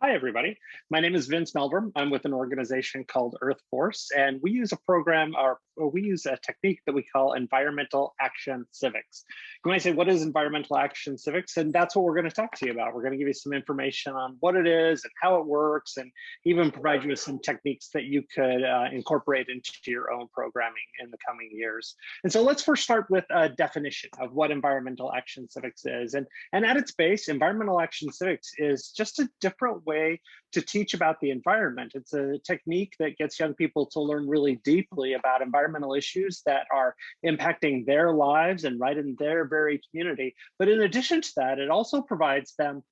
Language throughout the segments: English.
Hi, everybody. My name is Vince Meldrum. I'm with an organization called Earth Force, and we use a program, or we use a technique that we call environmental action civics. You might say, what is environmental action civics? And that's what we're going to talk to you about. We're going to give you some information on what it is and how it works, and even provide you with some techniques that you could incorporate into your own programming in the coming years. And so let's first start with a definition of what environmental action civics is. And at its base, environmental action civics is just a different way to teach about the environment. It's a technique that gets young people to learn really deeply about environmental issues that are impacting their lives and right in their very community. But in addition to that, it also provides them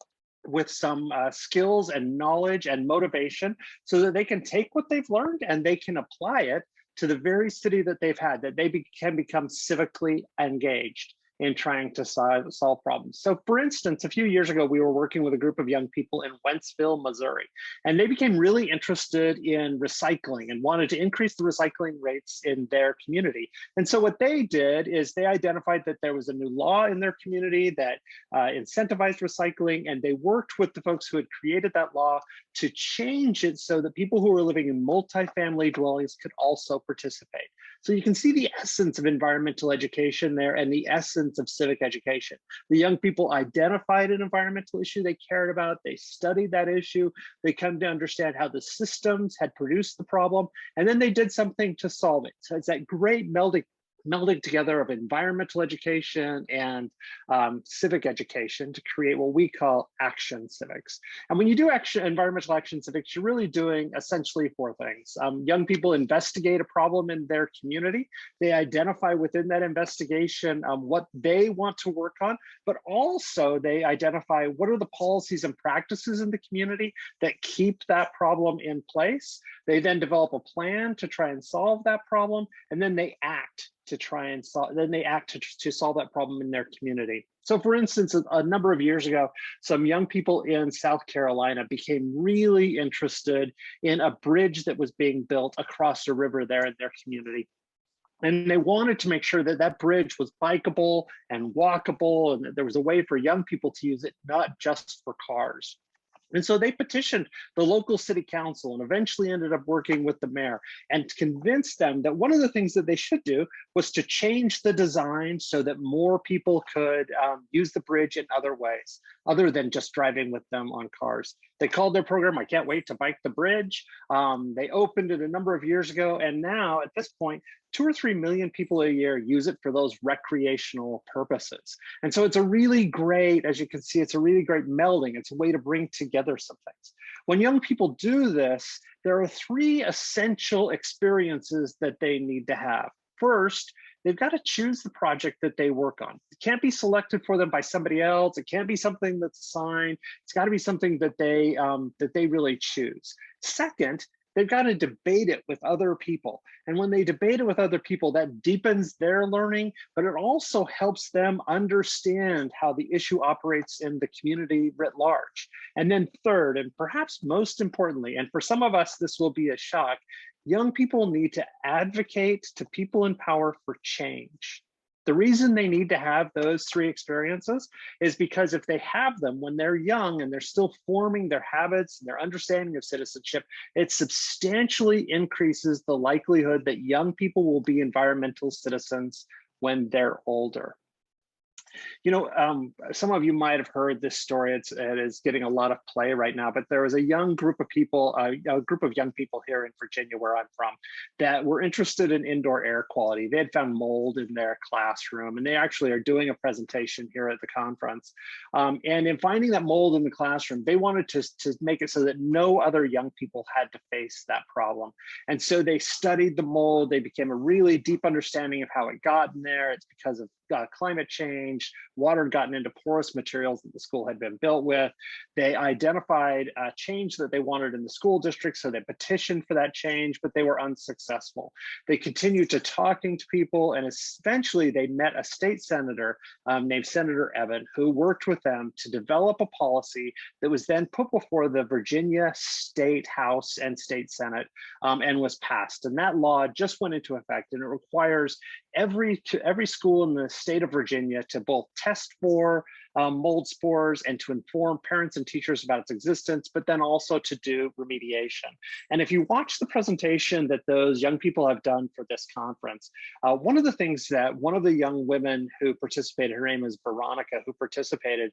with some skills and knowledge and motivation so that they can take what they've learned and they can apply it to the very city that they've had, that they can become civically engaged in trying to solve problems. So for instance, a few years ago, we were working with a group of young people in Wentzville, Missouri, and they became really interested in recycling and wanted to increase the recycling rates in their community. And so what they did is they identified that there was a new law in their community that incentivized recycling, and they worked with the folks who had created that law to change it so that people who were living in multifamily dwellings could also participate. So you can see the essence of environmental education there and the essence of civic education. The young people identified an environmental issue they cared about, they studied that issue, they come to understand how the systems had produced the problem, and then they did something to solve it. So it's that great melding together of environmental education and civic education to create what we call action civics. And when you do environmental action civics, you're really doing essentially four things. Young people investigate a problem in their community. They identify within that investigation what they want to work on, but also they identify what are the policies and practices in the community that keep that problem in place. They then develop a plan to try and solve that problem, and then they act to try and solve, then they act to solve that problem in their community. So for instance, a number of years ago, some young people in South Carolina became really interested in a bridge that was being built across a river there in their community. And they wanted to make sure that that bridge was bikeable and walkable, and that there was a way for young people to use it, not just for cars. And so they petitioned the local city council and eventually ended up working with the mayor and convinced them that one of the things that they should do was to change the design so that more people could use the bridge in other ways, other than just driving with them on cars. They called their program, I Can't Wait to Bike the Bridge. They opened it a number of years ago, and now at this point, 2 or 3 million people a year use it for those recreational purposes. And so it's a really great, as you can see, it's a really great melding. It's a way to bring together some things. When young people do this, there are 3 essential experiences that they need to have. First, they've got to choose the project that they work on. It can't be selected for them by somebody else. It can't be something that's assigned. It's got to be something that they really choose. Second, they've got to debate it with other people. And when they debate it with other people, that deepens their learning, but it also helps them understand how the issue operates in the community writ large. And then third, and perhaps most importantly, and for some of us, this will be a shock, young people need to advocate to people in power for change. The reason they need to have those 3 experiences is because if they have them when they're young and they're still forming their habits and their understanding of citizenship, it substantially increases the likelihood that young people will be environmental citizens when they're older. You know, some of you might have heard this story. It is getting a lot of play right now, but there was a young group of people, a group of young people here in Virginia, where I'm from, that were interested in indoor air quality. They had found mold in their classroom, and they actually are doing a presentation here at the conference. And in finding that mold in the classroom, they wanted to make it so that no other young people had to face that problem. And so they studied the mold. They became a really deep understanding of how it got in there. It's because of climate change. Water had gotten into porous materials that the school had been built with. They identified a change that they wanted in the school district, so they petitioned for that change, but they were unsuccessful. They continued to talking to people, and eventually they met a state senator named Senator Evan, who worked with them to develop a policy that was then put before the Virginia State House and State Senate and was passed. And that law just went into effect, and it requires every school in the state of Virginia to both test for mold spores and to inform parents and teachers about its existence, but then also to do remediation. And if you watch the presentation that those young people have done for this conference, one of the things that one of the young women who participated, her name is Veronica, who participated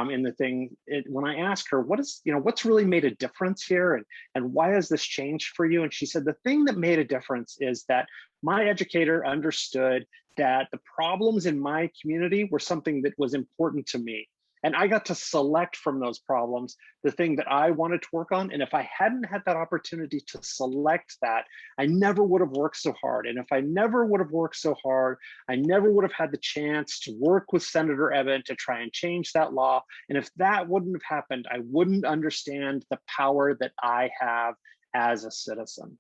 in the thing, when I asked her, what's really made a difference here, and why has this changed for you? And she said, the thing that made a difference is that my educator understood that the problems in my community were something that was important to me. And I got to select from those problems the thing that I wanted to work on. And if I hadn't had that opportunity to select that, I never would have worked so hard. And if I never would have worked so hard, I never would have had the chance to work with Senator Evan to try and change that law. And if that wouldn't have happened, I wouldn't understand the power that I have as a citizen.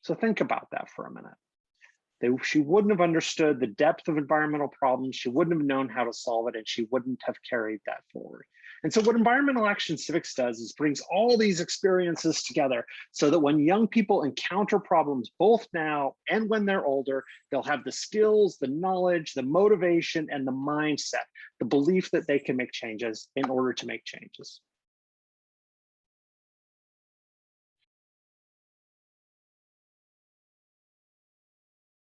So think about that for a minute. She wouldn't have understood the depth of environmental problems. She wouldn't have known how to solve it, and she wouldn't have carried that forward. And so what environmental action civics does is brings all these experiences together so that when young people encounter problems, both now and when they're older, they'll have the skills, the knowledge, the motivation, and the mindset, the belief that they can make changes in order to make changes.